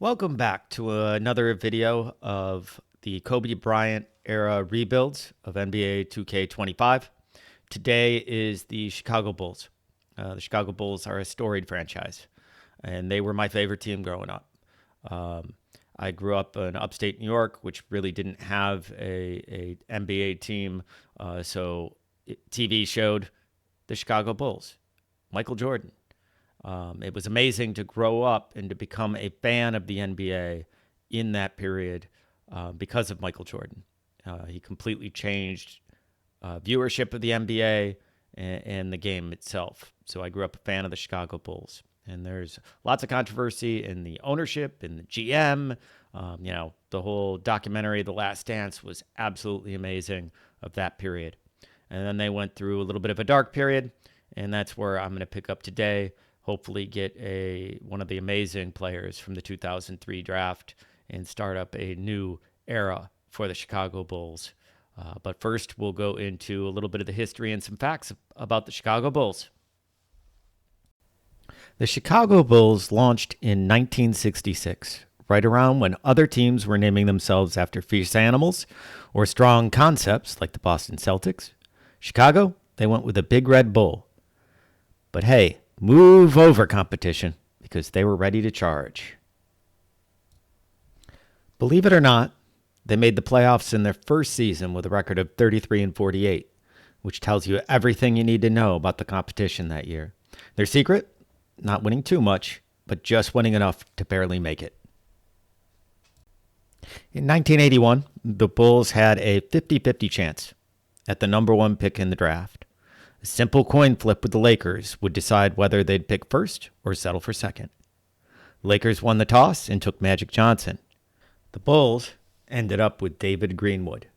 Welcome back to another video of the Kobe Bryant era rebuilds of NBA 2K25. Today is the Chicago Bulls. The Chicago Bulls are a storied franchise, and they were my favorite team growing up. I grew up in upstate New York, which really didn't have a NBA team, so TV showed the Chicago Bulls, Michael Jordan. It was amazing to grow up and to become a fan of the NBA in that period because of Michael Jordan. He completely changed viewership of the NBA and the game itself. So I grew up a fan of the Chicago Bulls. And there's lots of controversy in the ownership and the GM. The whole documentary, The Last Dance, was absolutely amazing of that period. And then they went through a little bit of a dark period, and that's where I'm going to pick up today. Hopefully get one of the amazing players from the 2003 draft and start up a new era for the Chicago Bulls. But first, we'll go into a little bit of the history and some facts about the Chicago Bulls. The Chicago Bulls launched in 1966, right around when other teams were naming themselves after fierce animals or strong concepts like the Boston Celtics. Chicago, they went with a big red bull. But hey, move over, competition, because they were ready to charge. Believe it or not, they made the playoffs in their first season with a record of 33-48, which tells you everything you need to know about the competition that year. Their secret? Not winning too much, but just winning enough to barely make it. In 1981, the Bulls had a 50-50 chance at the number one pick in the draft. A simple coin flip with the Lakers would decide whether they'd pick first or settle for second. The Lakers won the toss and took Magic Johnson. The Bulls ended up with David Greenwood.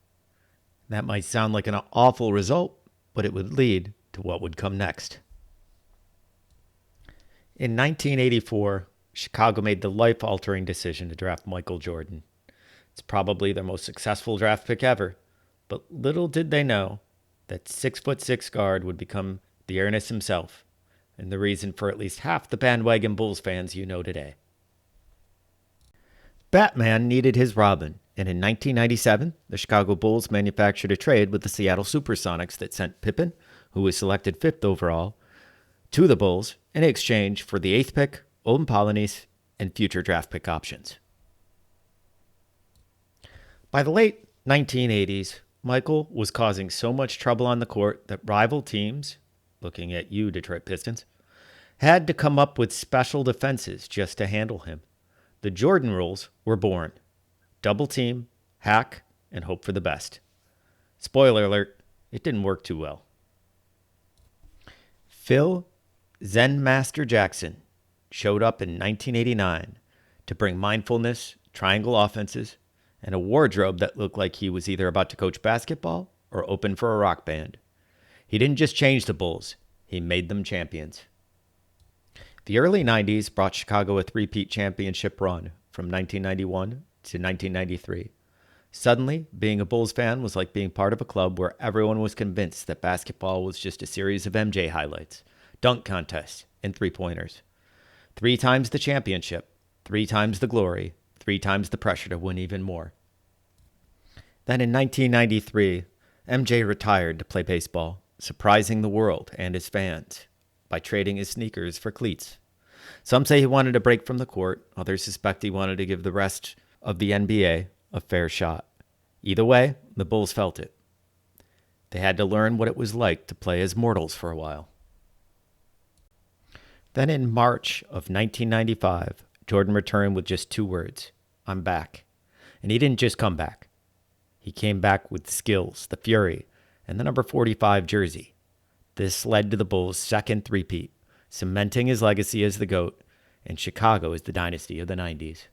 That might sound like an awful result, but it would lead to what would come next. In 1984, Chicago made the life-altering decision to draft Michael Jordan. It's probably their most successful draft pick ever, but little did they know that 6'6" guard would become the Ernest himself, and the reason for at least half the bandwagon Bulls fans you know today. Batman needed his Robin, and in 1997, the Chicago Bulls manufactured a trade with the Seattle Supersonics that sent Pippen, who was selected 5th overall, to the Bulls in exchange for the 8th pick, Olden Polynice, and future draft pick options. By the late 1980s, Michael was causing so much trouble on the court that rival teams, looking at you, Detroit Pistons, had to come up with special defenses just to handle him. The Jordan rules were born. Double team, hack, and hope for the best. Spoiler alert, it didn't work too well. Phil Zen Master Jackson showed up in 1989 to bring mindfulness, triangle offenses, and a wardrobe that looked like he was either about to coach basketball or open for a rock band. He didn't just change the Bulls, he made them champions. The early 90s brought Chicago a three-peat championship run from 1991 to 1993. Suddenly, being a Bulls fan was like being part of a club where everyone was convinced that basketball was just a series of MJ highlights, dunk contests, and three-pointers. 3 times the championship, 3 times the glory, 3 times the pressure to win even more. Then in 1993, MJ retired to play baseball, surprising the world and his fans by trading his sneakers for cleats. Some say he wanted a break from the court. Others suspect he wanted to give the rest of the NBA a fair shot. Either way, the Bulls felt it. They had to learn what it was like to play as mortals for a while. Then in March of 1995, Jordan returned with just 2 words, "I'm back." And he didn't just come back. He came back with skills, the fury, and the number 45 jersey. This led to the Bulls' second three-peat, cementing his legacy as the GOAT and Chicago as the dynasty of the 90s.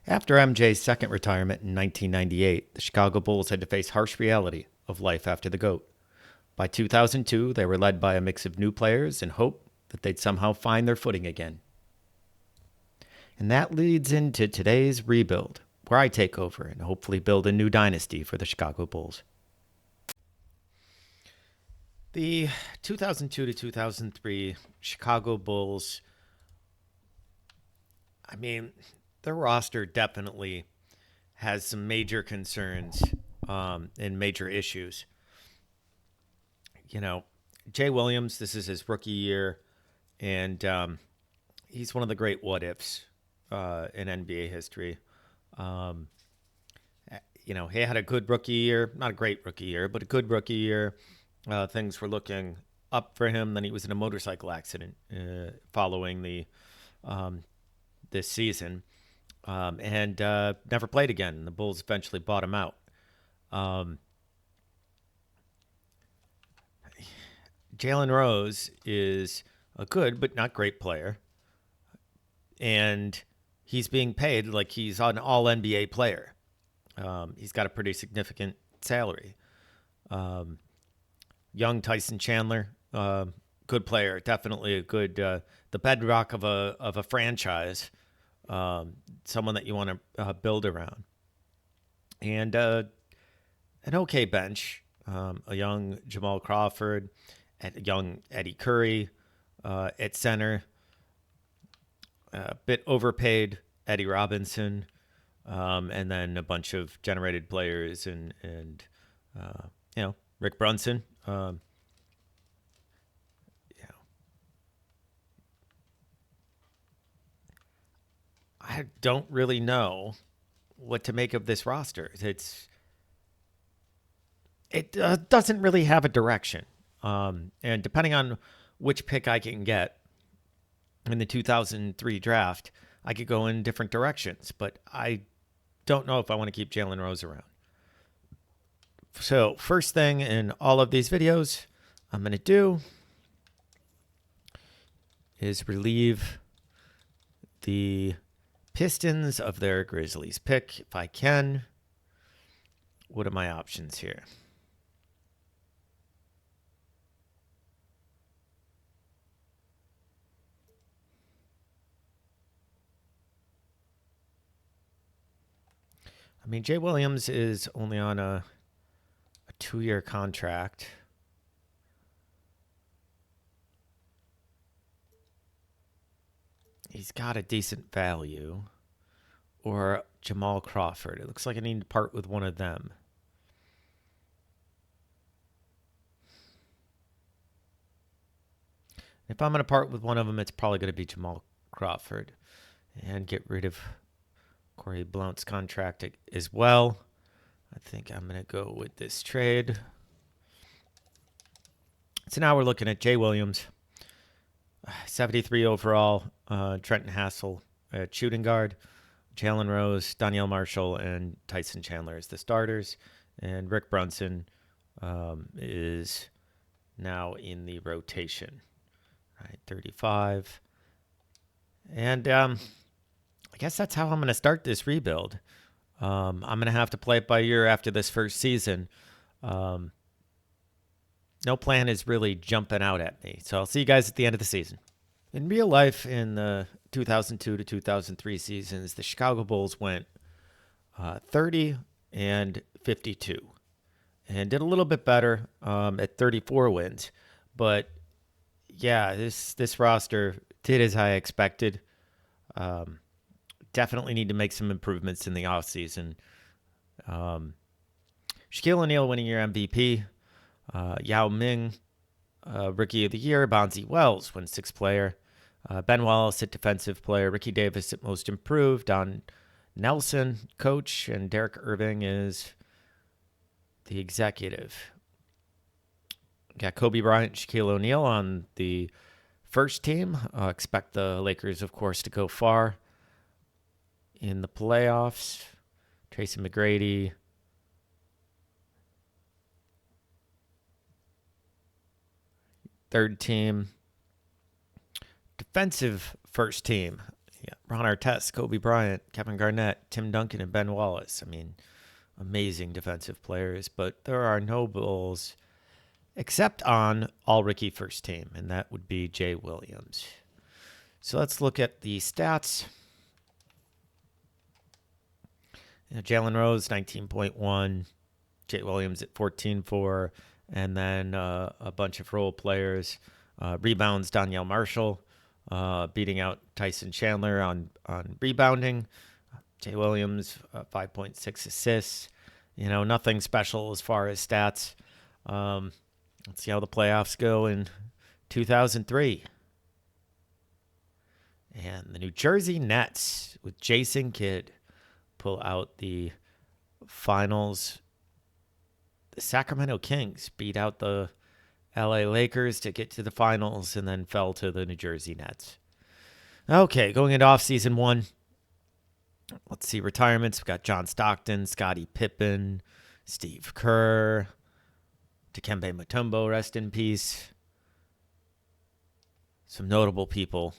After MJ's second retirement in 1998, the Chicago Bulls had to face harsh reality of life after the GOAT. By 2002, they were led by a mix of new players and hope that they'd somehow find their footing again. And that leads into today's rebuild, where I take over and hopefully build a new dynasty for the Chicago Bulls. The 2002 to 2003 Chicago Bulls I mean, the roster definitely has some major concerns and major issues. You know, Jay Williams, this is his rookie year, and he's one of the great what ifs in NBA history. Um, he had a good rookie year, not a great rookie year, but a good rookie year. Things were looking up for him. Then he was in a motorcycle accident following the this season, and never played again. The Bulls eventually bought him out. Um, Jalen Rose is a good but not great player, and he's being paid like he's an All NBA player. He's got a pretty significant salary. Young Tyson Chandler, good player, definitely a good, the bedrock of a franchise, someone that you want to build around, and an okay bench, a young Jamal Crawford, and a young Eddie Curry at center, a bit overpaid Eddie Robinson, and then a bunch of generated players and Rick Brunson. I don't really know what to make of this roster. It doesn't really have a direction, and depending on which pick I can get in the 2003 draft, I could go in different directions. But I don't know if I want to keep Jalen Rose around. So first thing in all of these videos I'm going to do is relieve the Pistons of their Grizzlies pick if I can. What are my options here? I mean, Jay Williams is only on a 2-year contract. He's got a decent value. Or Jamal Crawford. It looks like I need to part with one of them. If I'm going to part with one of them, it's probably going to be Jamal Crawford. And get rid of Corey Blount's contract as well. I think I'm going to go with this trade. So now we're looking at Jay Williams, 73 overall, Trenton Hassel at shooting guard, Jalen Rose, Danielle Marshall, and Tyson Chandler as the starters. And Rick Brunson is now in the rotation. All right, 35. And I guess that's how I'm going to start this rebuild. I'm going to have to play it by ear after this first season. No plan is really jumping out at me. So I'll see you guys at the end of the season. In real life, in the 2002 to 2003 seasons, the Chicago Bulls went 30 and 52 and did a little bit better at 34 wins. But yeah, this roster did as I expected. Definitely need to make some improvements in the offseason. Shaquille O'Neal winning your MVP. Yao Ming, Rookie of the Year. Bonzi Wells wins Sixth Player. Ben Wallace at Defensive Player. Ricky Davis at Most Improved. Don Nelson, Coach. And Derek Irving is the Executive. Got Kobe Bryant, Shaquille O'Neal on the first team. Expect the Lakers, of course, to go far in the playoffs. Tracy McGrady. Third team. Defensive first team. Yeah, Ron Artest, Kobe Bryant, Kevin Garnett, Tim Duncan, and Ben Wallace. I mean, amazing defensive players. But there are no Bulls except on all-rookie first team, and that would be Jay Williams. So let's look at the stats. Jalen Rose, 19.1. Jay Williams at 14.4. And then a bunch of role players. Rebounds, Danielle Marshall, beating out Tyson Chandler on on rebounding. Jay Williams, 5.6 assists. Nothing special as far as stats. Let's see how the playoffs go in 2003. And the New Jersey Nets with Jason Kidd pull out the finals. The Sacramento Kings beat out the LA Lakers to get to the finals and then fell to the New Jersey Nets. Okay, going into off-season 1. Let's see retirements. We've got John Stockton, Scottie Pippen, Steve Kerr, Dikembe Mutombo, rest in peace. Some notable people,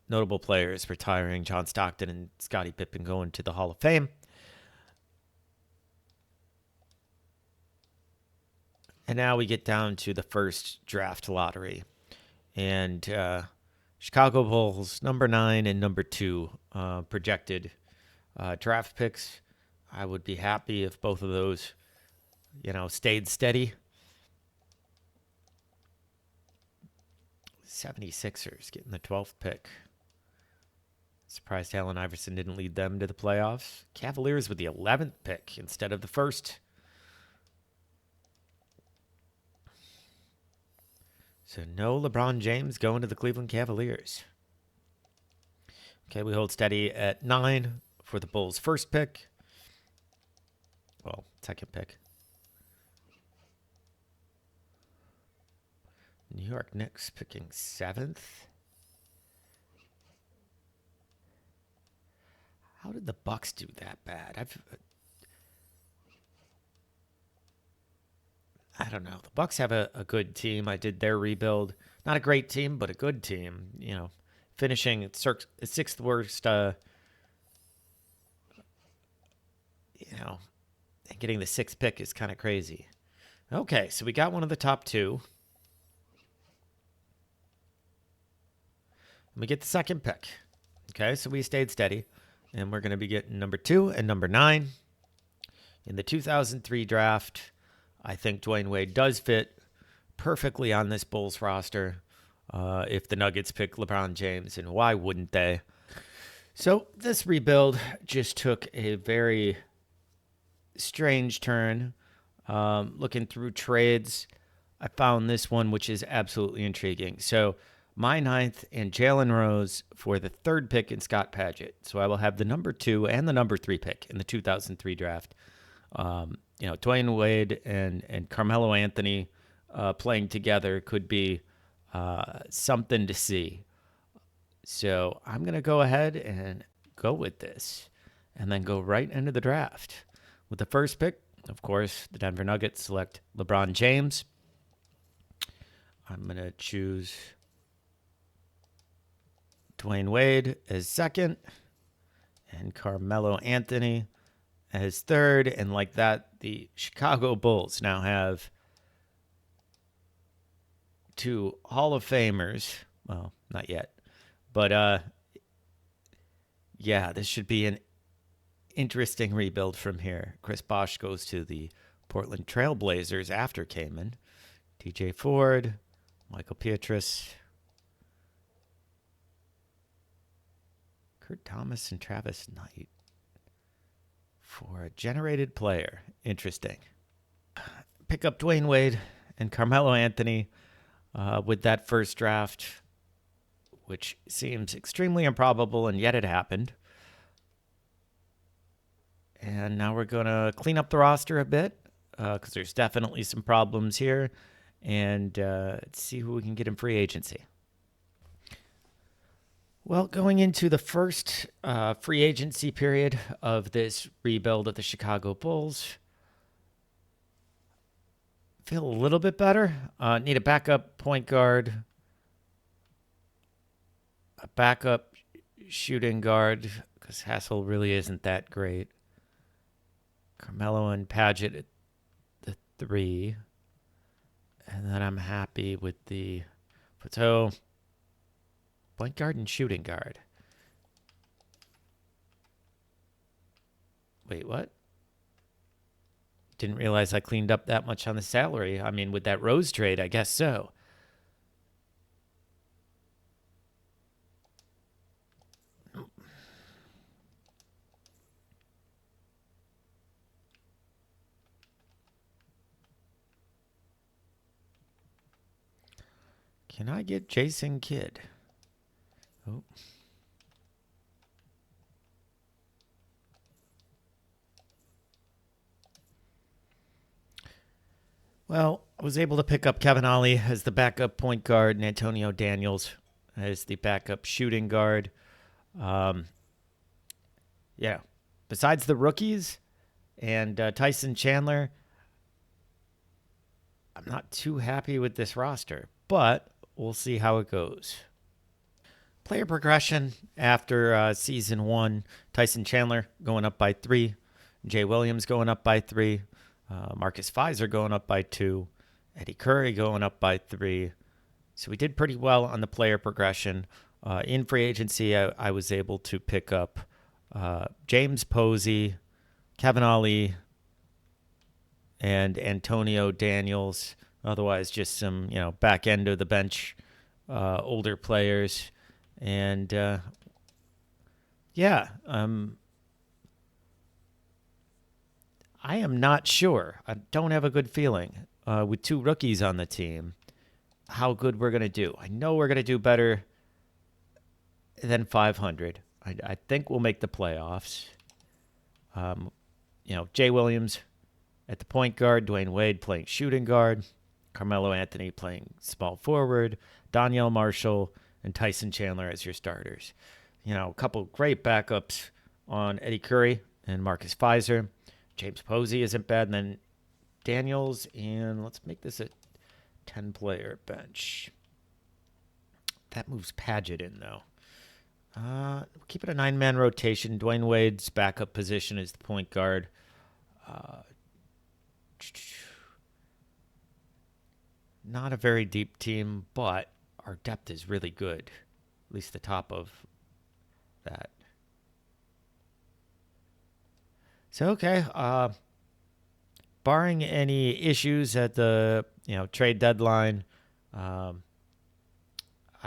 notable players retiring. John Stockton and Scottie Pippen going to the Hall of Fame. And now we get down to the first draft lottery. And Chicago Bulls, number 9 and number 2 projected draft picks. I would be happy if both of those, stayed steady. 76ers getting the 12th pick. Surprised Allen Iverson didn't lead them to the playoffs. Cavaliers with the 11th pick instead of the first. So no LeBron James going to the Cleveland Cavaliers. Okay, we hold steady at 9 for the Bulls' first pick. Well, second pick. New York Knicks picking 7th. How did the Bucks do that bad? I don't know. The Bucks have a good team. I did their rebuild. Not a great team, but a good team. Finishing at 6th worst. And getting the 6th pick is kind of crazy. Okay, so we got one of the top 2. And we get the second pick. Okay, so we stayed steady. And we're going to be getting number 2 and number 9. In the 2003 draft, I think Dwayne Wade does fit perfectly on this Bulls roster if the Nuggets pick LeBron James, and why wouldn't they? So this rebuild just took a very strange turn. Looking through trades, I found this one, which is absolutely intriguing. So my 9th and Jalen Rose for the 3rd pick in Scott Padgett. So I will have the number 2 and the number 3 pick in the 2003 draft. Dwayne Wade and Carmelo Anthony playing together could be something to see. So I'm going to go ahead and go with this and then go right into the draft. With the first pick, of course, the Denver Nuggets select LeBron James. I'm going to choose Dwayne Wade as 2nd and Carmelo Anthony as 3rd. And like that, the Chicago Bulls now have 2 Hall of Famers. Well, not yet. But, yeah, this should be an interesting rebuild from here. Chris Bosh goes to the Portland Trail Blazers after Kaman. TJ Ford, Michael Pietrus, Kurt Thomas, and Travis Knight for a generated player. Interesting. Pick up Dwayne Wade and Carmelo Anthony with that first draft, which seems extremely improbable, and yet it happened. And now we're going to clean up the roster a bit because there's definitely some problems here, and see who we can get in free agency. Well, going into the first free agency period of this rebuild of the Chicago Bulls, feel a little bit better. Need a backup point guard, a backup shooting guard, because Hassel really isn't that great. Carmelo and Padgett at the 3. And then I'm happy with the point guard and shooting guard. Wait, what? Didn't realize I cleaned up that much on the salary. I mean, with that Rose trade, I guess so. Can I get Jason Kidd? Oh. Well, I was able to pick up Kevin Ollie as the backup point guard and Antonio Daniels as the backup shooting guard. Um, yeah. Besides the rookies and Tyson Chandler, I'm not too happy with this roster, but we'll see how it goes. Player progression after season one: Tyson Chandler going up by 3, Jay Williams going up by 3, Marcus Fizer going up by 2, Eddie Curry going up by 3. So we did pretty well on the player progression. In free agency, I was able to pick up James Posey, Kevin Ollie, and Antonio Daniels. Otherwise, just some back end of the bench older players. And I am not sure. I don't have a good feeling with 2 rookies on the team how good we're going to do. I know we're going to do better than 500. I think we'll make the playoffs. Jay Williams at the point guard, Dwayne Wade playing shooting guard, Carmelo Anthony playing small forward, Donyell Marshall and Tyson Chandler as your starters. A couple great backups on Eddie Curry and Marcus Fizer. James Posey isn't bad. And then Daniels, and let's make this a 10-player bench. That moves Padgett in, though. Keep it a 9-man rotation. Dwayne Wade's backup position is the point guard. Not a very deep team, but our depth is really good. At least the top of that. So, okay. Barring any issues at the trade deadline, I'm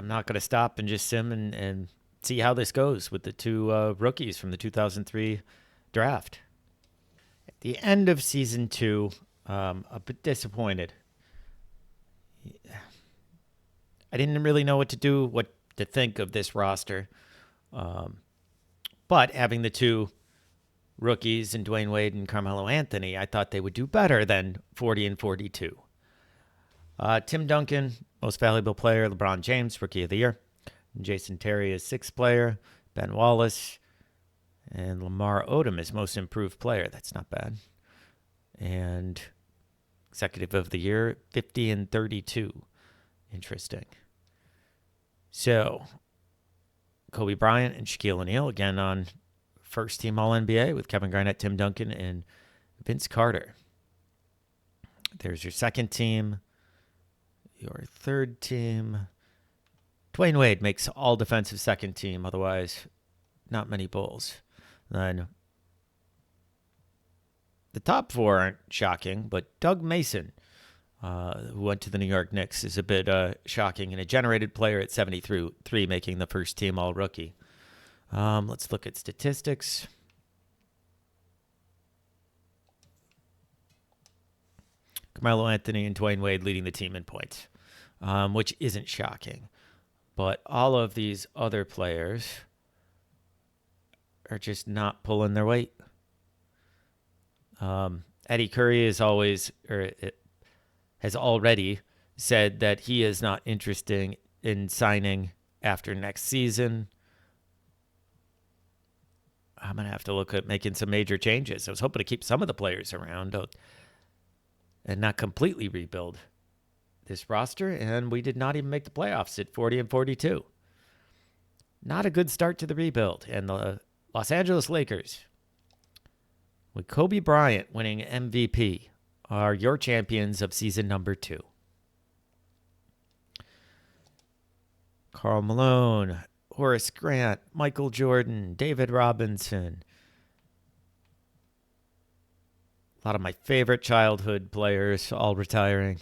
not going to stop and just sim and see how this goes with the 2 rookies from the 2003 draft. At the end of season 2, a bit disappointed. I didn't really know what to think of this roster. But having the 2 rookies in Dwayne Wade and Carmelo Anthony, I thought they would do better than 40 and 42. Tim Duncan, most valuable player. LeBron James, rookie of the year. Jason Terry is 6th player. Ben Wallace and Lamar Odom is most improved player. That's not bad. And executive of the year, 50 and 32. Interesting. So, Kobe Bryant and Shaquille O'Neal, again on first team All-NBA with Kevin Garnett, Tim Duncan, and Vince Carter. There's your second team. Your third team. Dwayne Wade makes all defensive second team. Otherwise, not many Bulls. Then the top 4 aren't shocking, but Doug Mason, who went to the New York Knicks, is a bit shocking, and a generated player at 73, making the first team All-Rookie. Let's look at statistics. Carmelo Anthony and Dwayne Wade leading the team in points, which isn't shocking. But all of these other players are just not pulling their weight. Eddie Curry has already said that he is not interested in signing after next season. I'm going to have to look at making some major changes. I was hoping to keep some of the players around and not completely rebuild this roster, and we did not even make the playoffs at 40 and 42. Not a good start to the rebuild. And the Los Angeles Lakers, with Kobe Bryant winning MVP, are your champions of season number 2. Karl Malone, Horace Grant, Michael Jordan, David Robinson. A lot of my favorite childhood players all retiring.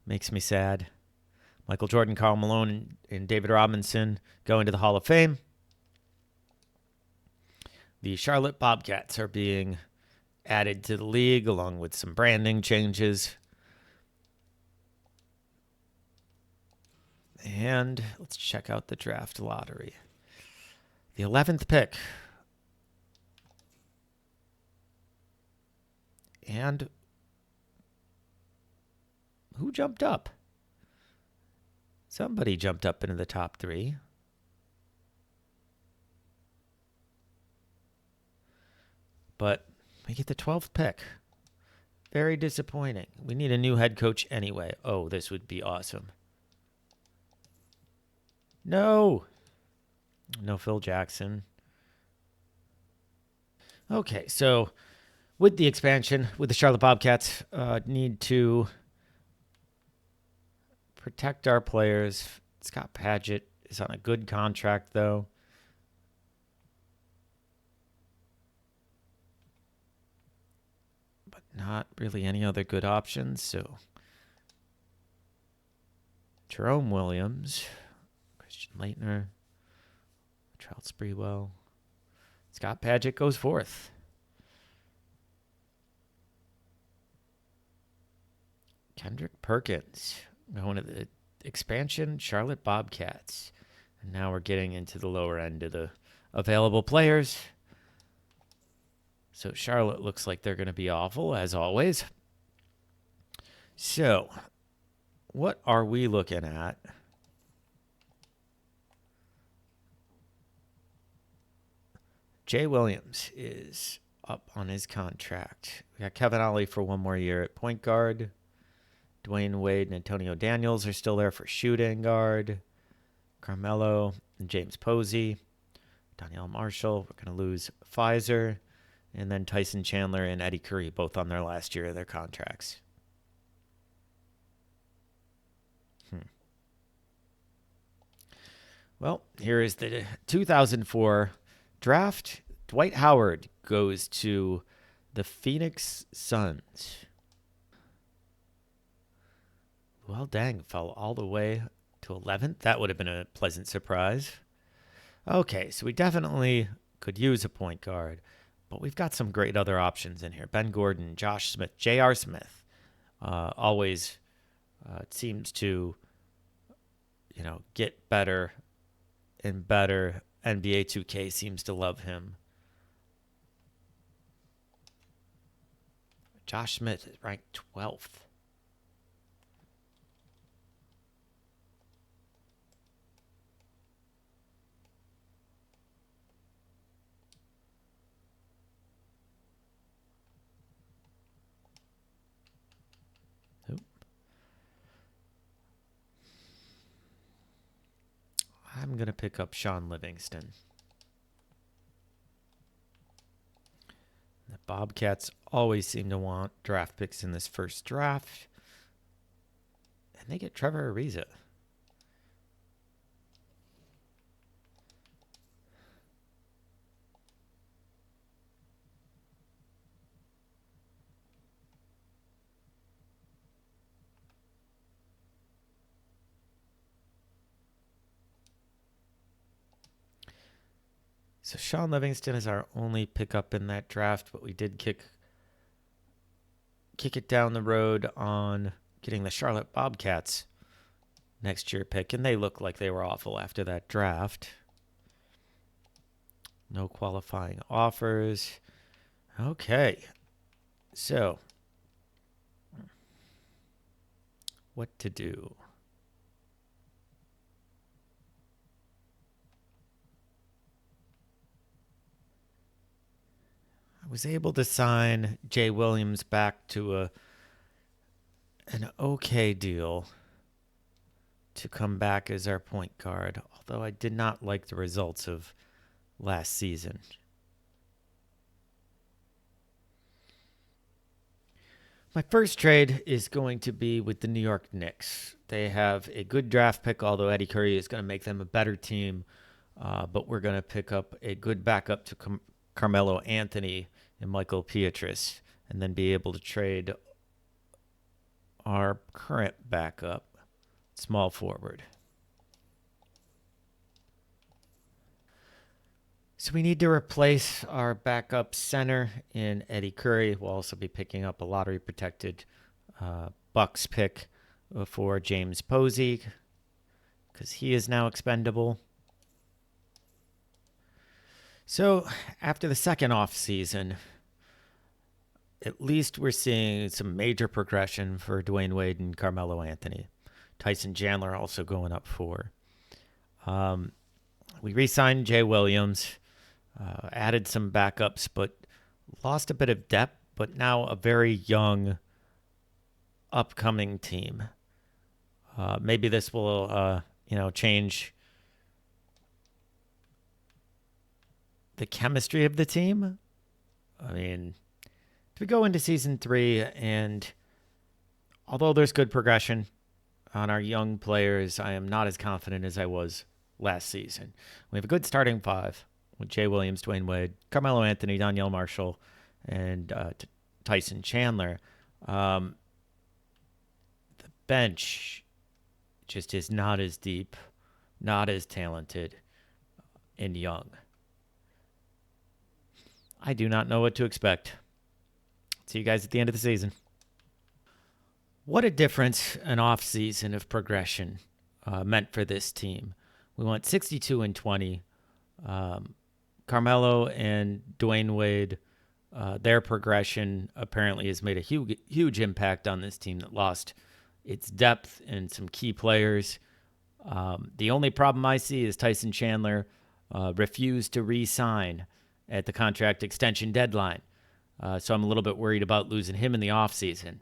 Makes me sad. Michael Jordan, Karl Malone, and David Robinson going to the Hall of Fame. The Charlotte Bobcats are being added to the league along with some branding changes. And let's check out the draft lottery. The 11th pick. And who jumped up? Somebody jumped up into the top 3. But we get the 12th pick. Very disappointing. We need a new head coach anyway. Oh, this would be awesome. No. No Phil Jackson. Okay, so with the expansion, with the Charlotte Bobcats, need to protect our players. Scott Padgett is on a good contract, though. But not really any other good options, so Jerome Williams, Christian Leitner, Charles Sprewell. Scott Padgett goes 4th. Kendrick Perkins going to the expansion Charlotte Bobcats. And now we're getting into the lower end of the available players. So Charlotte looks like they're going to be awful, as always. So what are we looking at? Jay Williams is up on his contract. We got Kevin Ollie for 1 more year at point guard. Dwayne Wade and Antonio Daniels are still there for shooting guard. Carmelo and James Posey. Danielle Marshall. We're going to lose Pfizer. And then Tyson Chandler and Eddie Curry, both on their last year of their contracts. Well, here is the 2004 draft. Dwight Howard goes to the Phoenix Suns. Well, dang, fell all the way to 11th. That would have been a pleasant surprise. Okay, so we definitely could use a point guard, but we've got some great other options in here. Ben Gordon, Josh Smith, J.R. Smith. Always seems to, get better and better. NBA 2K seems to love him. Josh Smith is ranked 12th. I'm going to pick up Sean Livingston. The Bobcats always seem to want draft picks in this first draft. And they get Trevor Ariza. So Sean Livingston is our only pickup in that draft, but we did kick it down the road on getting the Charlotte Bobcats next year pick, and they look like they were awful after that draft. No qualifying offers. Okay. So, what to do? I was able to sign Jay Williams back to an okay deal to come back as our point guard, although I did not like the results of last season. My first trade is going to be with the New York Knicks. They have a good draft pick, although Eddie Curry is going to make them a better team. But we're going to pick up a good backup to Carmelo Anthony and Michael Pietrus, and then be able to trade our current backup, small forward. So we need to replace our backup center in Eddie Curry. We'll also be picking up a lottery-protected Bucks pick for James Posey. because he is now expendable. So after the second off season, at least we're seeing some major progression for Dwayne Wade and Carmelo Anthony. Tyson Chandler also going up 4. We re-signed Jay Williams, added some backups, but lost a bit of depth, but now a very young, upcoming team. Maybe this will, change the chemistry of the team. I mean, we go into season 3, and although there's good progression on our young players, I am not as confident as I was last season. We have a good starting 5 with Jay Williams, Dwayne Wade, Carmelo Anthony, Donyell Marshall, and Tyson Chandler. The bench just is not as deep, not as talented, and young. I do not know what to expect. See you guys at the end of the season. What a difference an offseason of progression meant for this team. We went 62-20. Carmelo and Dwayne Wade, their progression apparently has made a huge impact on this team that lost its depth and some key players. The only problem I see is Tyson Chandler refused to re-sign at the contract extension deadline. So I'm a little bit worried about losing him in the offseason.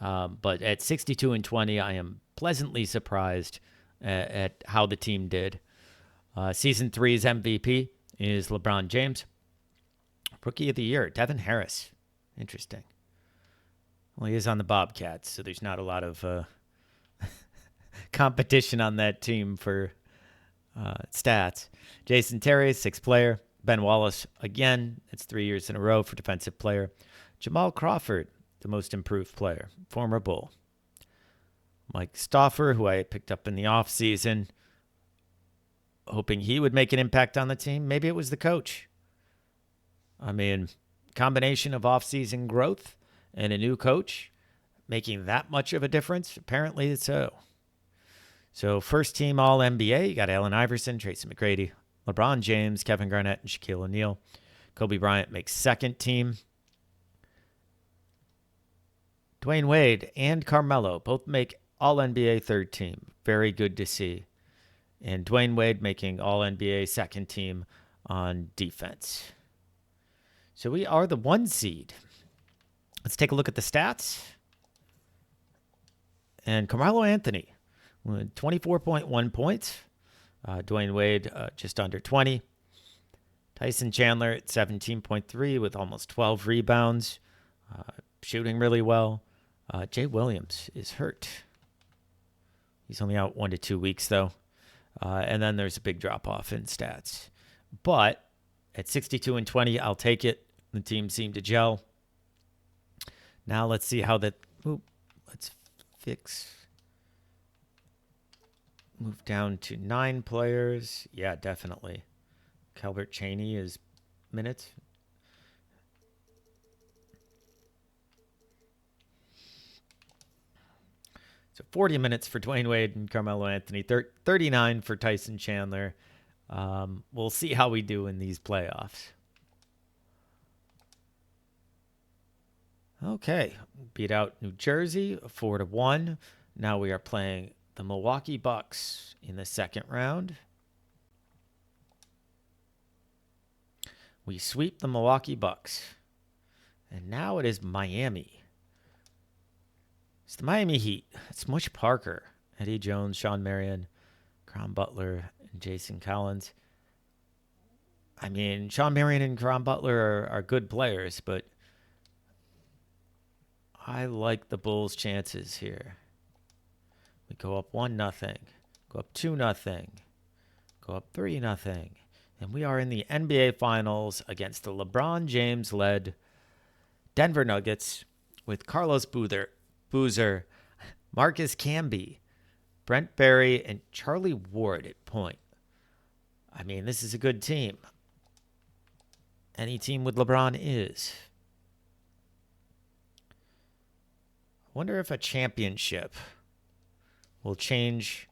But at 62-20, I am pleasantly surprised at how the team did. Season 3's MVP is LeBron James. Rookie of the Year, Devin Harris. Interesting. Well, he is on the Bobcats, so there's not a lot of competition on that team for stats. Jason Terry, 6th player. Ben Wallace, again, it's 3 years in a row for defensive player. Jamal Crawford, the most improved player, former Bull. Mike Stauffer, who I picked up in the offseason, hoping he would make an impact on the team. Maybe it was the coach. I mean, combination of offseason growth and a new coach making that much of a difference? Apparently it's so. So first team All-NBA, you got Allen Iverson, Tracy McGrady, LeBron James, Kevin Garnett, and Shaquille O'Neal. Kobe Bryant makes second team. Dwayne Wade and Carmelo both make All-NBA third team. Very good to see. And Dwayne Wade making All-NBA second team on defense. So we are the 1 seed. Let's take a look at the stats. And Carmelo Anthony, 24.1 points. Dwayne Wade, just under 20. Tyson Chandler at 17.3 with almost 12 rebounds. Shooting really well. Jay Williams is hurt. He's only out 1 to 2 weeks, though. And then there's a big drop-off in stats. But at 62-20, I'll take it. The team seemed to gel. Now let's see how that... let's fix... Move down to 9 players. Yeah, definitely. Calvert Chaney is minutes. So 40 minutes for Dwayne Wade and Carmelo Anthony. 39 for Tyson Chandler. We'll see how we do in these playoffs. Okay. Beat out New Jersey 4-1. Now we are playing the Milwaukee Bucks in the second round. We sweep the Milwaukee Bucks. And now it is Miami. It's the Miami Heat. It's Mush Parker, Eddie Jones, Sean Marion, Cron Butler, and Jason Collins. I mean, Sean Marion and Cron Butler are good players, but I like the Bulls' chances here. We go up 1-0, go up 2-0, go up 3-0, and we are in the NBA Finals against the LeBron James-led Denver Nuggets with Carlos Boozer, Marcus Camby, Brent Berry, and Charlie Ward at point. I mean, this is a good team. Any team with LeBron is. I wonder if a championship will change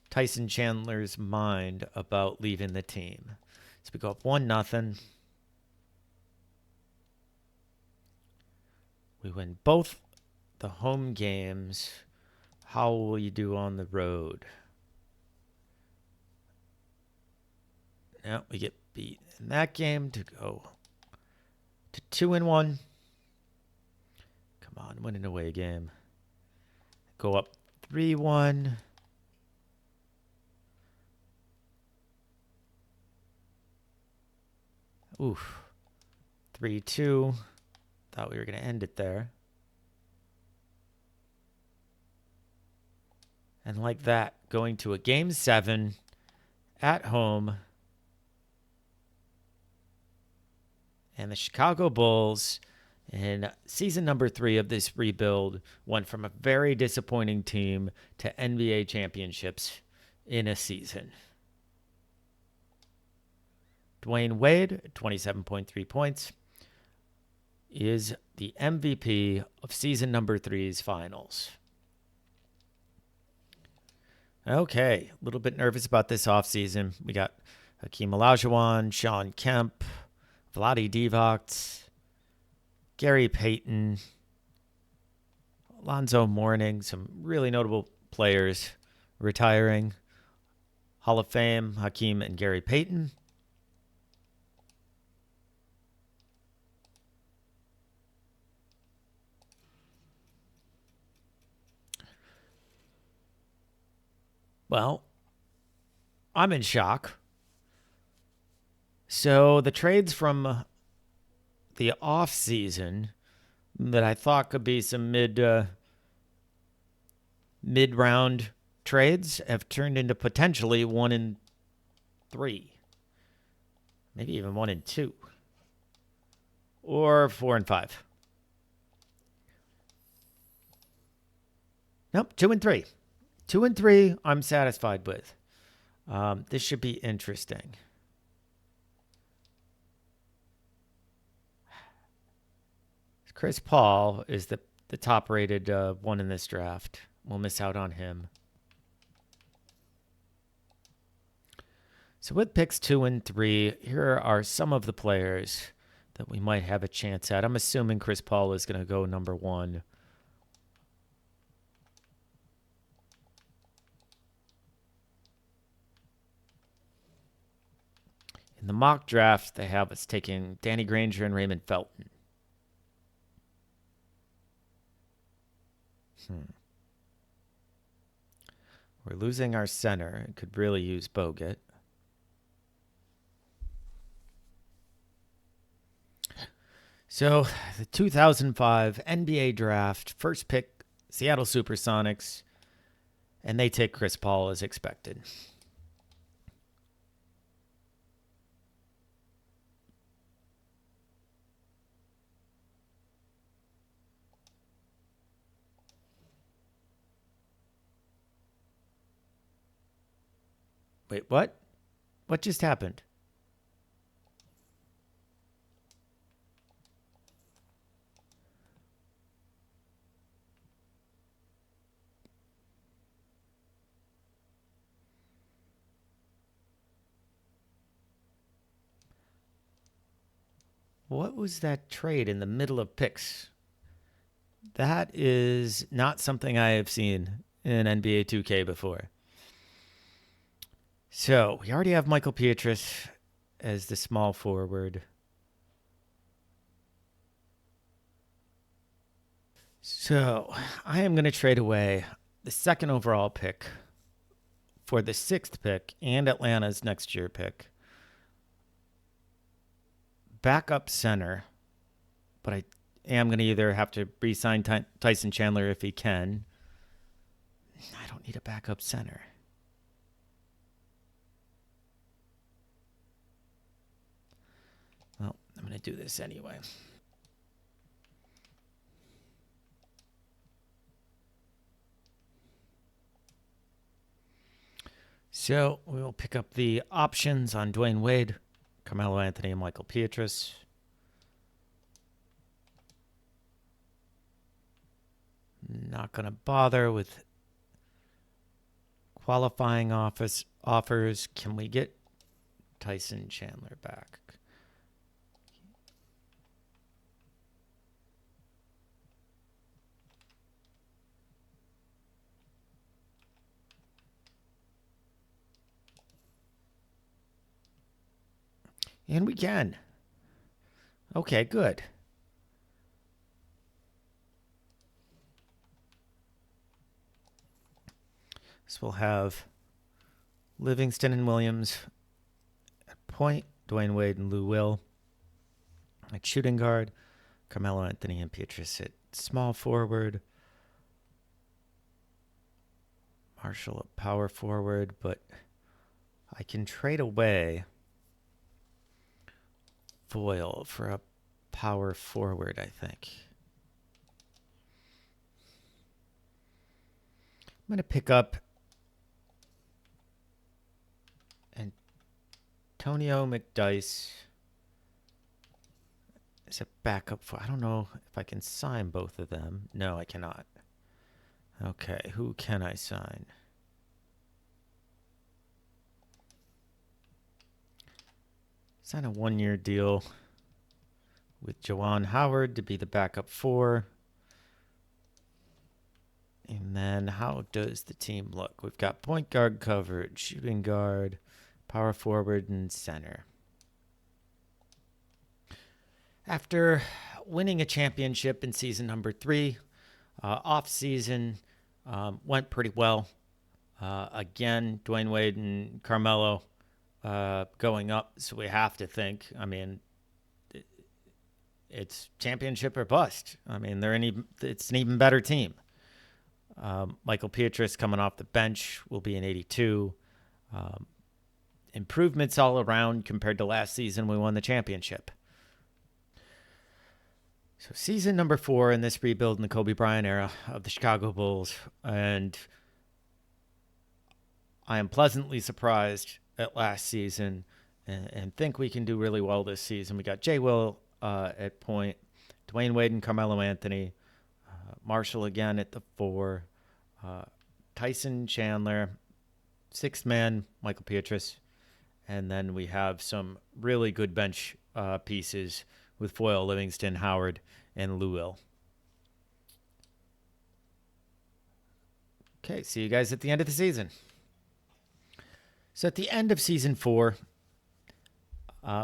Tyson Chandler's mind about leaving the team. So we go up 1-0. We win both the home games. How will you do on the road? Now we get beat in that game to go to 2-1. Come on, win an away game. Go up 3-1. Oof. 3-2. Thought we were going to end it there. And like that, going to a game 7 at home. And the Chicago Bulls, in season number 3 of this rebuild, went from a very disappointing team to NBA championships in a season. Dwayne Wade, 27.3 points, is the MVP of season number 3's finals. Okay, a little bit nervous about this offseason. We got Hakeem Olajuwon, Sean Kemp, Vlade Divac, Gary Payton, Alonzo Mourning, some really notable players retiring. Hall of Fame, Hakeem and Gary Payton. Well, I'm in shock. So the trades from the off season that I thought could be some mid-round trades have turned into potentially 1-3, maybe even 1-2, or 4-5. Nope, 2-3. 2-3, I'm satisfied with. This should be interesting. Chris Paul is the top-rated one in this draft. We'll miss out on him. So with picks 2 and 3, here are some of the players that we might have a chance at. I'm assuming Chris Paul is going to go number 1. In the mock draft, they have us taking Danny Granger and Raymond Felton. We're losing our center. It could really use Bogut. So, the 2005 NBA draft, first pick, Seattle Supersonics, and they take Chris Paul as expected. Wait, what? What just happened? What was that trade in the middle of picks? That is not something I have seen in NBA 2K before. So, we already have Michael Pietrus as the small forward. So, I am going to trade away the 2nd overall pick for the 6th pick and Atlanta's next year pick. Backup center, but I am going to either have to re-sign Tyson Chandler if he can. I don't need a backup center. Well, I'm going to do this anyway. So we will pick up the options on Dwayne Wade, Carmelo Anthony, and Michael Pietrus. Not going to bother with qualifying offers. Can we get Tyson Chandler back? And we can. Okay, good. So we'll have Livingston and Williams at point, Dwayne Wade and Lou Will at shooting guard, Carmelo Anthony and Pietrus at small forward, Marshall at power forward, but I can trade away Foyle for a power forward, I think. I'm going to pick up Antonio McDyess as a backup for. I don't know if I can sign both of them. No, I cannot. Okay, who can I sign? Sign a 1-year deal with Juwan Howard to be the backup 4. And then how does the team look? We've got point guard coverage, shooting guard, power forward, and center. After winning a championship in season number 3, off season went pretty well. Again, Dwayne Wade and Carmelo going up, so we have to think. I mean, it's championship or bust. I mean, it's an even better team. Michael Pietrus coming off the bench will be an 82. Improvements all around compared to last season. We won the championship. So season number 4 in this rebuild in the Kobe Bryant era of the Chicago Bulls. And I am pleasantly surprised at last season and think we can do really well this season. We got Jay Will at point, Dwayne Wade and Carmelo Anthony, Marshall again at the 4, Tyson Chandler, 6th man, Michael Pietrus, and then we have some really good bench pieces with Foyle, Livingston, Howard, and Lou Will. Okay, see you guys at the end of the season. So at the end of season 4,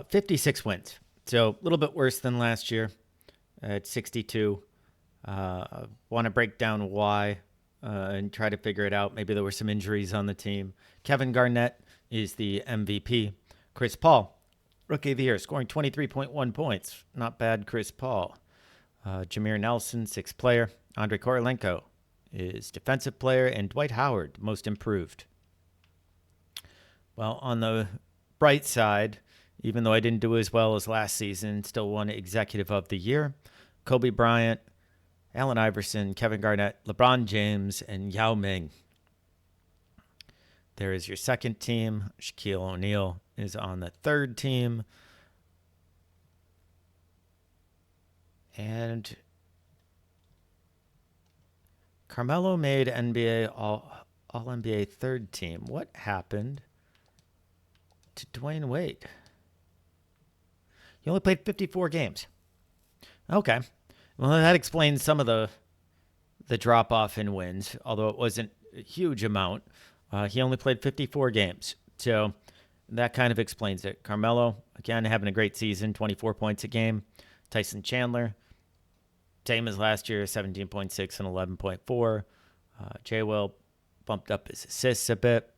56 wins. So a little bit worse than last year at 62. Want to break down why and try to figure it out. Maybe there were some injuries on the team. Kevin Garnett is the MVP. Chris Paul, Rookie of the Year, scoring 23.1 points. Not bad, Chris Paul. Jameer Nelson, 6th player. Andrei Korolenko is Defensive Player. And Dwight Howard, Most Improved. Well, on the bright side, even though I didn't do as well as last season, still won Executive of the Year. Kobe Bryant, Allen Iverson, Kevin Garnett, LeBron James, and Yao Ming. There is your second team. Shaquille O'Neal is on the third team. And Carmelo made NBA All-NBA third team. What happened to Dwayne Wade? He only played 54 games. Okay. Well, that explains some of the drop-off in wins, although it wasn't a huge amount. He only played 54 games. So that kind of explains it. Carmelo, again, having a great season, 24 points a game. Tyson Chandler, same as last year, 17.6 and 11.4. Jay Will bumped up his assists a bit.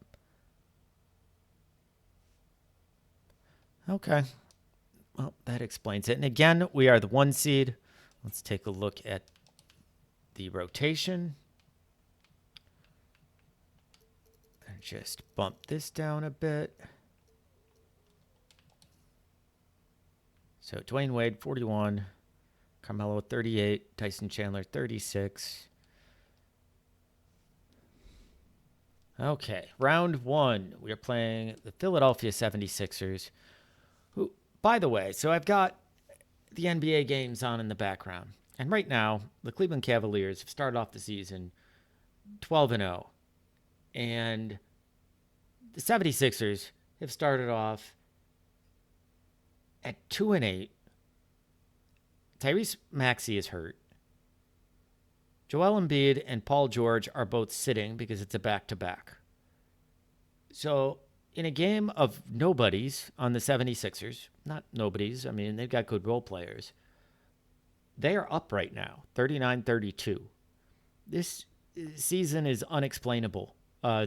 Okay. Well, that explains it. And again, we are the 1 seed. Let's take a look at the rotation. And just bump this down a bit. So Dwayne Wade, 41. Carmelo, 38. Tyson Chandler, 36. Okay, round 1. We are playing the Philadelphia 76ers. Who, by the way, so I've got the NBA games on in the background. And right now, the Cleveland Cavaliers have started off the season 12-0. And the 76ers have started off at 2-8. Tyrese Maxey is hurt. Joel Embiid and Paul George are both sitting because it's a back-to-back. So in a game of nobodies on the 76ers, not nobodies, I mean, they've got good role players. They are up right now, 39-32. This season is unexplainable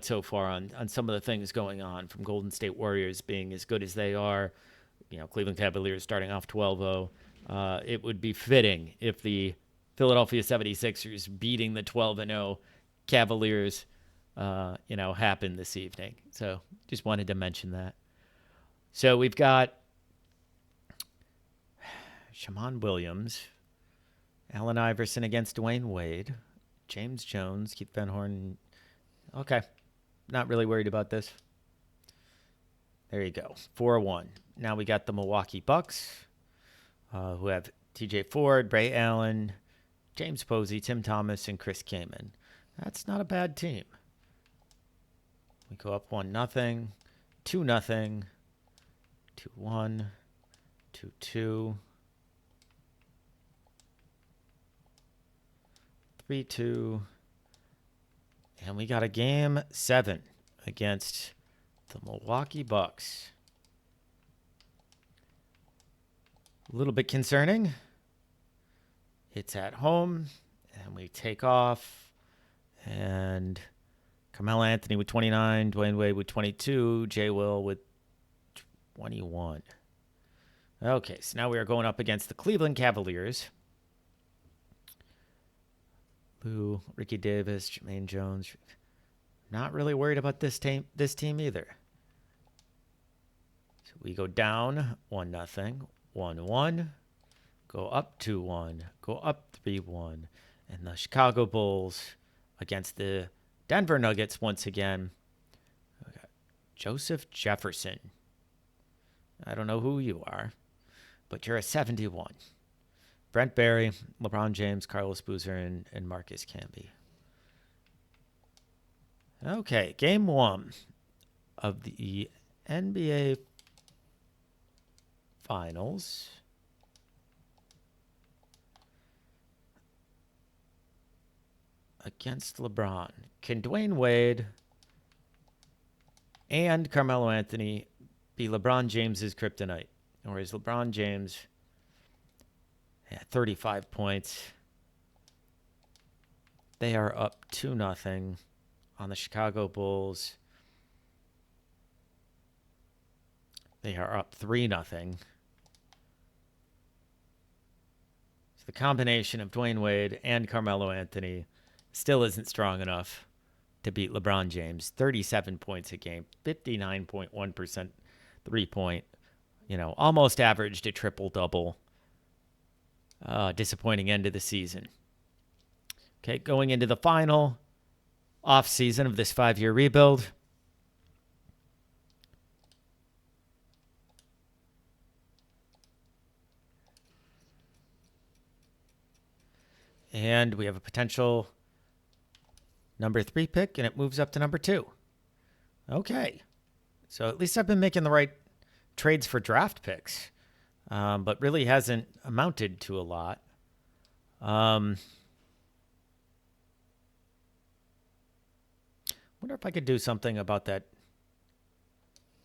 so far on some of the things going on, from Golden State Warriors being as good as they are, Cleveland Cavaliers starting off 12-0. It would be fitting if the Philadelphia 76ers beating the 12-0 Cavaliers, happened this evening. So just wanted to mention that. So we've got Shammond Williams, Allen Iverson against Dwayne Wade, James Jones, Keith Van Horn. Okay, not really worried about this. There you go, 4-1. Now we got the Milwaukee Bucks, who have TJ Ford, Ray Allen, James Posey, Tim Thomas, and Chris Kaman. That's not a bad team. We go up 1-0, 2-0, 2-1, 2-2, 3-2, and we got a game 7 against the Milwaukee Bucks. A little bit concerning. It's at home, and we take off, and Carmelo Anthony with 29, Dwayne Wade with 22, J. Will with 21. Okay, so now we are going up against the Cleveland Cavaliers. Lou, Ricky Davis, Jermaine Jones. Not really worried about this team either. So we go down 1-0, 1-1, go up 2-1, go up 3-1, and the Chicago Bulls against the Denver Nuggets once again. We got Joseph Jefferson. I don't know who you are, but you're a 71. Brent Barry, LeBron James, Carlos Boozer, and Marcus Camby. Okay, game 1 of the NBA Finals. Against LeBron. Can Dwayne Wade and Carmelo Anthony be LeBron James's kryptonite? Or is LeBron James at 35 points? They are up 2-0 on the Chicago Bulls. They are up 3-0. So the combination of Dwayne Wade and Carmelo Anthony still isn't strong enough to beat LeBron James. 37 points a game, 59.1% three-point, almost averaged a triple-double. Disappointing end of the season. Okay, going into the final off-season of this 5-year rebuild. And we have a potential number 3 pick, and it moves up to number 2. Okay. So at least I've been making the right trades for draft picks, but really hasn't amounted to a lot. Wonder if I could do something about that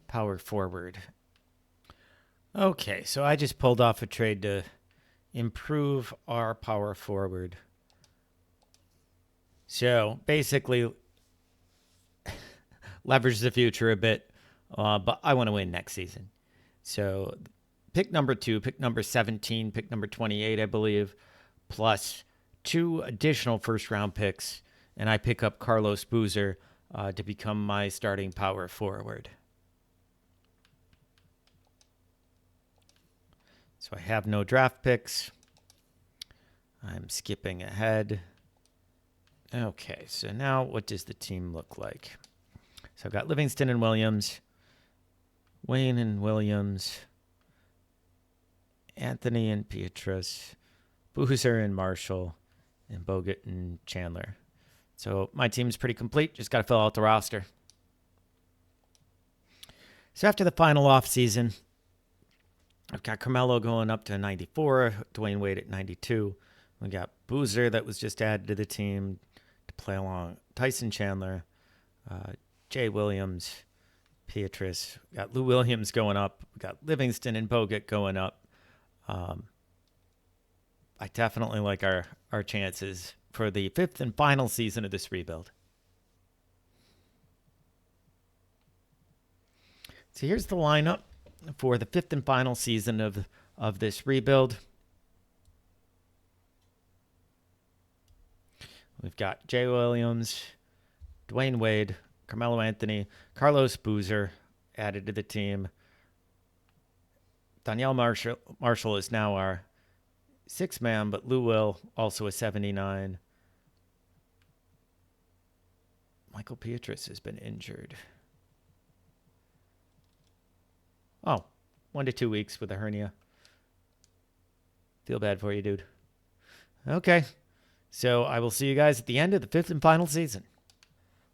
power forward. Okay, so I just pulled off a trade to improve our power forward. So basically, leverage the future a bit, but I want to win next season. So pick number 2, pick number 17, pick number 28, I believe, plus 2 additional first-round picks, and I pick up Carlos Boozer to become my starting power forward. So I have no draft picks. I'm skipping ahead. Okay, so now what does the team look like? So I've got Livingston and Williams, Wayne and Williams, Anthony and Pietrus, Boozer and Marshall, and Bogut and Chandler. So my team's pretty complete. Just got to fill out the roster. So after the final offseason, I've got Carmelo going up to 94, Dwayne Wade at 92. We got Boozer that was just added to the team to play along Tyson Chandler, Jay Williams, Beatrice. We got Lou Williams going up. We got Livingston and Bogut going up. I definitely like our chances for the fifth and final season of this rebuild. So here's the lineup for the fifth and final season of this rebuild. We've got Jay Williams, Dwayne Wade, Carmelo Anthony, Carlos Boozer added to the team. Danielle Marshall is now our sixth man, but Lou Will also a 79. Michael Beatrice has been injured. Oh, 1 to 2 weeks with a hernia. Feel bad for you, dude. Okay. So I will see you guys at the end of the fifth and final season.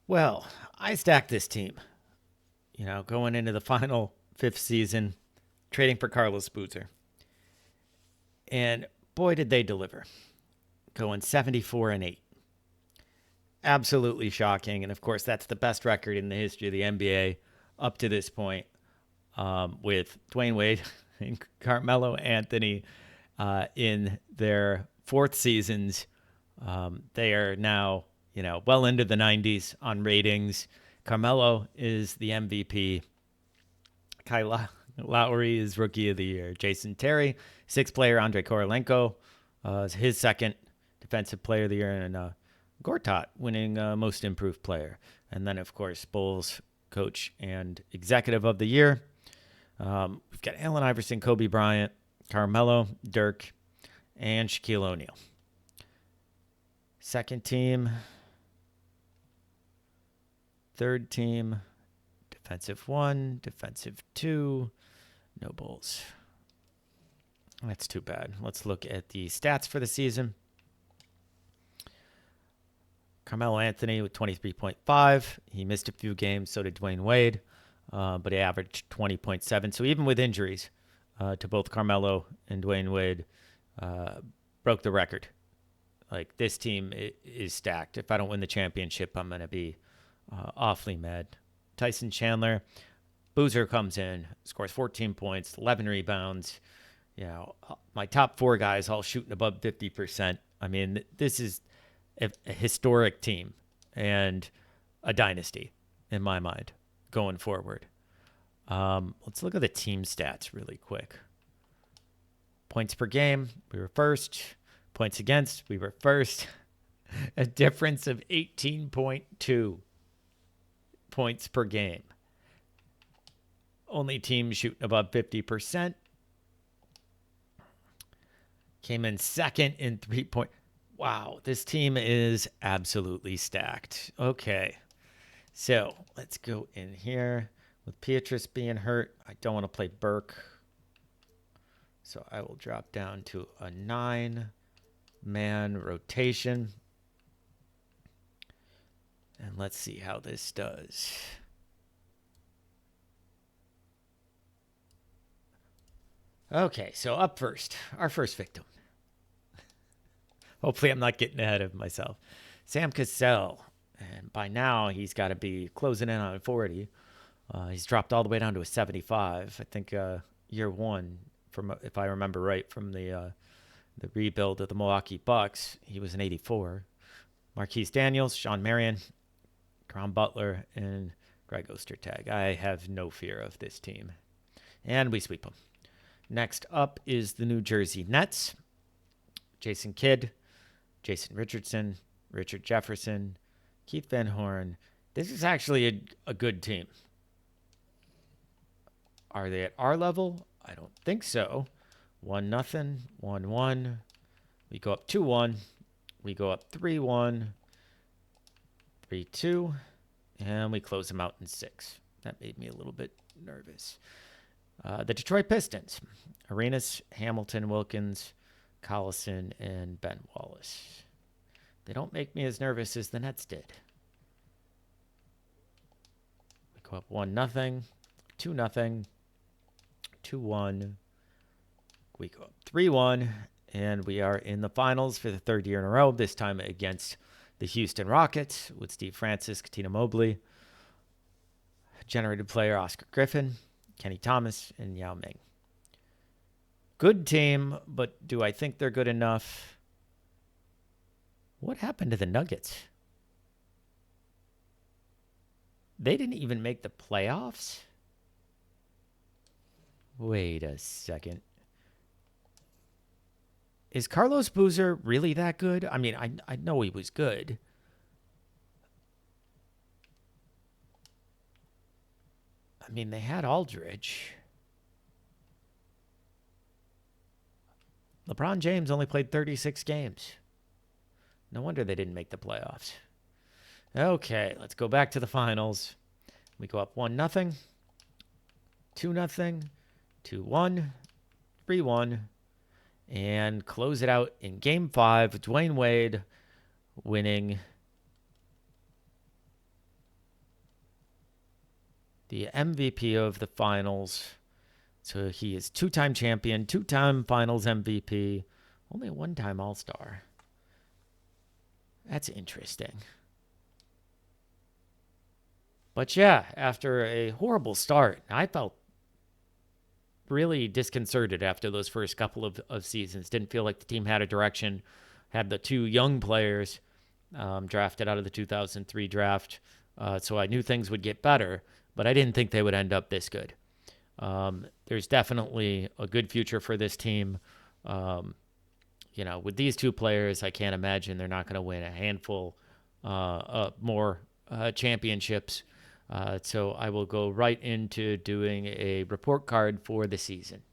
Well, I stacked this team. Going into the final fifth season, trading for Carlos Boozer. And boy, did they deliver. Going 74-8. Absolutely shocking. And of course, that's the best record in the history of the NBA up to this point, with Dwayne Wade and Carmelo Anthony in their fourth seasons. They are now, well into the 90s on ratings. Carmelo is the MVP. Kyle Lowry is Rookie of the Year. Jason Terry, sixth player. Andre Korolenko is his second Defensive Player of the Year. And Gortat winning Most Improved Player. And then, of course, Bulls Coach and Executive of the Year. We've got Allen Iverson, Kobe Bryant, Carmelo, Dirk, and Shaquille O'Neal. Second team. Third team. Defensive 1, defensive 2. No Bulls. That's too bad. Let's look at the stats for the season. Carmelo Anthony with 23.5. He missed a few games, so did Dwayne Wade, but he averaged 20.7. So even with injuries to both Carmelo and Dwayne Wade, broke the record. Like, this team is stacked. If I don't win the championship, I'm going to be awfully mad. Tyson Chandler, Boozer comes in, scores 14 points, 11 rebounds. My top four guys all shooting above 50%. I mean, this is a historic team and a dynasty in my mind going forward. Let's look at the team stats really quick. Points per game, we were first. Points against, we were first. A difference of 18.2 points per game. Only team shooting above 50%. Came in second in 3-point. Wow, this team is absolutely stacked. Okay, so let's go in here. With Beatrice being hurt, I don't want to play Burke. So I will drop down to a 9-man rotation. And let's see how this does. Okay, so up first, our first victim. Hopefully I'm not getting ahead of myself. Sam Cassell. And by now, he's got to be closing in on 40. He's dropped all the way down to a 75. I think year one, from if I remember right, from the rebuild of the Milwaukee Bucks, he was an 84. Marquise Daniels, Sean Marion, Caron Butler, and Greg Ostertag. I have no fear of this team. And we sweep them. Next up is the New Jersey Nets. Jason Kidd, Jason Richardson, Richard Jefferson, Keith Van Horn. This is actually a good team. Are they at our level? I don't think so. 1-0, 1-1. We go up 2-1. We go up 3-1, 3-2, and we close them out in 6. That made me a little bit nervous. The Detroit Pistons. Arenas, Hamilton, Wilkins, Collison, and Ben Wallace. They don't make me as nervous as the Nets did. We go up 1-0. 2-0, 2-1. We go up 3-1, and we are in the finals for the third year in a row, this time against the Houston Rockets with Steve Francis, Katina Mobley, generated player Oscar Griffin, Kenny Thomas, and Yao Ming. Good team, but do I think they're good enough? What happened to the Nuggets? They didn't even make the playoffs? Wait a second. Is Carlos Boozer really that good? I mean, I know he was good. I mean, they had Aldridge. LeBron James only played 36 games. No wonder they didn't make the playoffs. Okay, let's go back to the finals. We go up 1-0, 2-0, 2-1, 3-1, and close it out in Game 5. Dwayne Wade winning the MVP of the finals. So he is two-time champion, two-time finals MVP, only a one-time All-Star. That's interesting. But yeah, after a horrible start, I felt really disconcerted after those first couple of seasons. Didn't feel like the team had a direction. Had the two young players drafted out of the 2003 draft. So I knew things would get better, but I didn't think they would end up this good. There's definitely a good future for this team. With these two players, I can't imagine they're not going to win a handful more championships. So I will go right into doing a report card for the season.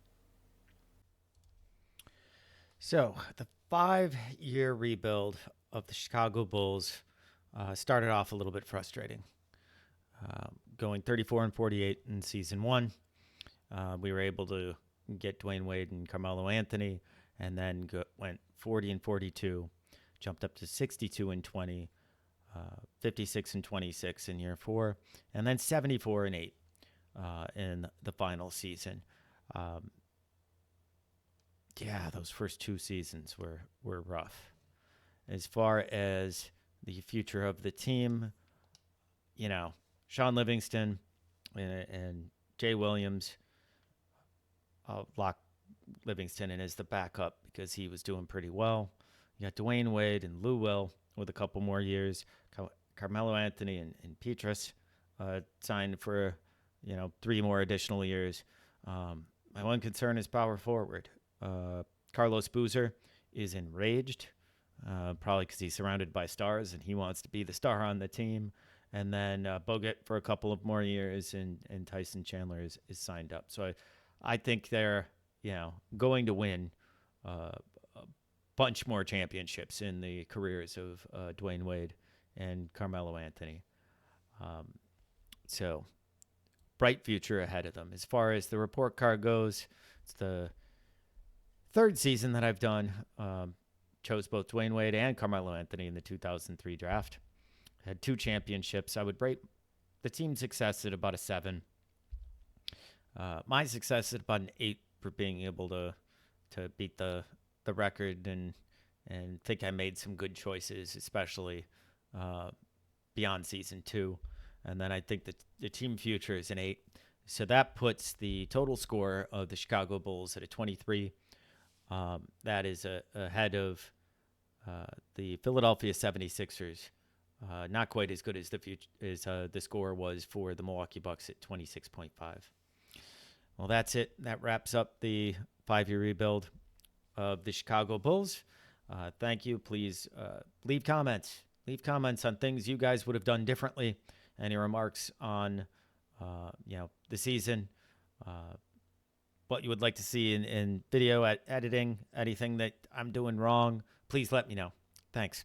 So the 5-year rebuild of the Chicago Bulls started off a little bit frustrating. Going 34-48 in season 1. We were able to get Dwayne Wade and Carmelo Anthony, and then went 40-42, jumped up to 62-20, 56-26 in year 4, and then 74-8 in the final season. Those first two seasons were rough. As far as the future of the team, Sean Livingston and Jay Williams. I'll lock Livingston in as the backup because he was doing pretty well. You got Dwayne Wade and Lou Will with a couple more years. Carmelo Anthony and Petrus signed for 3 more additional years. My one concern is power forward. Carlos Boozer is enraged, probably because he's surrounded by stars and he wants to be the star on the team. And then Bogut for a couple of more years, and Tyson Chandler is signed up. So I think they're going to win a bunch more championships in the careers of Dwayne Wade and Carmelo Anthony. So bright future ahead of them. As far as the report card goes, it's the third season that I've done. Chose both Dwayne Wade and Carmelo Anthony in the 2003 draft. Had 2 championships. I would rate the team's success at about a 7. My success at about an 8 for being able to beat the record and think I made some good choices, especially beyond season 2. And then I think that the team future is an 8. So that puts the total score of the Chicago Bulls at a 23. That is ahead of the Philadelphia 76ers. Not quite as good as the score was for the Milwaukee Bucks at 26.5. Well, that's it. That wraps up the 5-year rebuild of the Chicago Bulls. Thank you. Please leave comments. Leave comments on things you guys would have done differently. Any remarks on the season, what you would like to see in video editing, anything that I'm doing wrong. Please let me know. Thanks.